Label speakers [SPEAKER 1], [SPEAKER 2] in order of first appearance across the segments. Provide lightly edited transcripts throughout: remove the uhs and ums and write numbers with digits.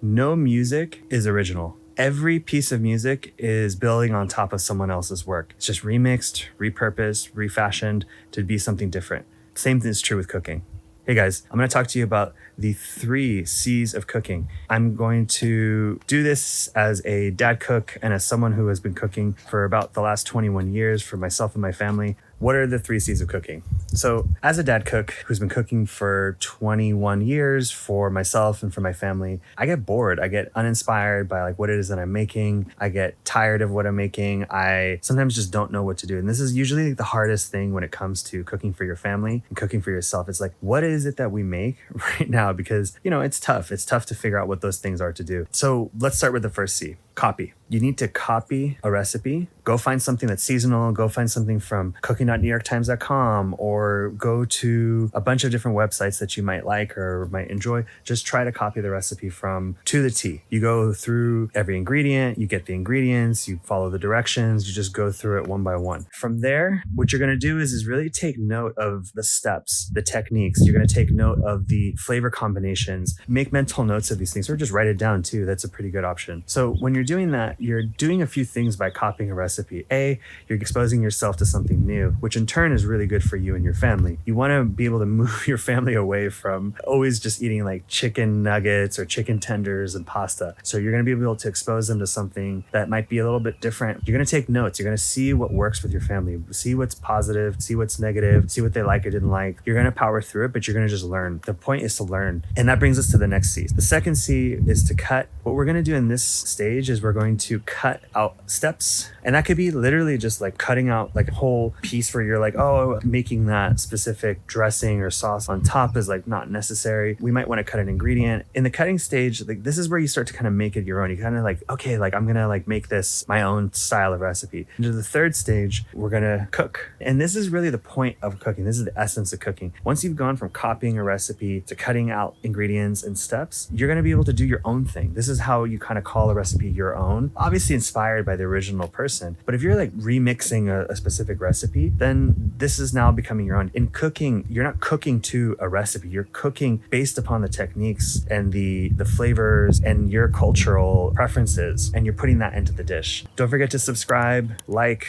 [SPEAKER 1] No music is original. Every piece of music is building on top of someone else's work. It's just remixed, repurposed, refashioned to be something different. Same thing is true with cooking. Hey guys, I'm going to talk to you about the 3 C's of cooking. I'm going to do this as a dad cook and as someone who has been cooking for about the last 21 years for myself and my family. What are the 3 C's of cooking? So as a dad cook who's been cooking for 21 years for myself and for my family, I get bored. I get uninspired by what it is that I'm making. I get tired of what I'm making. I sometimes just don't know what to do. And this is usually the hardest thing when it comes to cooking for your family and cooking for yourself. It's what is it that we make right now? Because, it's tough. It's tough to figure out what those things are to do. So let's start with the first C. Copy. You need to copy a recipe. Go find something that's seasonal. Go find something from cooking.newyorktimes.com or go to a bunch of different websites that you might like or might enjoy. Just try to copy the recipe from to the T. You go through every ingredient, you get the ingredients, you follow the directions, you just go through it one by one. From there, what you're going to do is really take note of the steps, the techniques. You're going to take note of the flavor combinations, make mental notes of these things, or just write it down too. That's a pretty good option. So when you're doing that, you're doing a few things by copying a recipe. A, you're exposing yourself to something new, which in turn is really good for you and your family. You want to be able to move your family away from always just eating chicken nuggets or chicken tenders and pasta. So you're going to be able to expose them to something that might be a little bit different. You're going to take notes. You're going to see what works with your family, see what's positive, see what's negative, see what they like or didn't like. You're going to power through it, but you're going to just learn. The point is to learn. And that brings us to the next C. The second C is to cut. What we're going to do in this stage is we're going to cut out steps. And that could be literally just cutting out a whole piece where you're making that specific dressing or sauce on top is not necessary. We might want to cut an ingredient. In the cutting stage, this is where you start to kind of make it your own. You kind of okay, I'm going to make this my own style of recipe. Into the third stage, we're going to cook. And this is really the point of cooking. This is the essence of cooking. Once you've gone from copying a recipe to cutting out ingredients and steps, you're going to be able to do your own thing. This is how you kind of call a recipe your own. Obviously inspired by the original person. But if you're remixing a specific recipe, then this is now becoming your own. In cooking, you're not cooking to a recipe. You're cooking based upon the techniques and the flavors and your cultural preferences, and you're putting that into the dish. Don't forget to subscribe,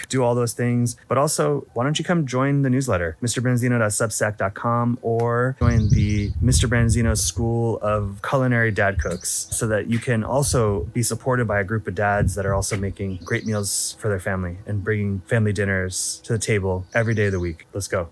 [SPEAKER 1] do all those things. But also, why don't you come join the newsletter, mrbranzino.substack.com, or join the Mr. Branzino School of Culinary Dad Cooks so that you can also be supported by a group of dads that are also making great meals for their family and bringing family dinners to the table every day of the week. Let's go.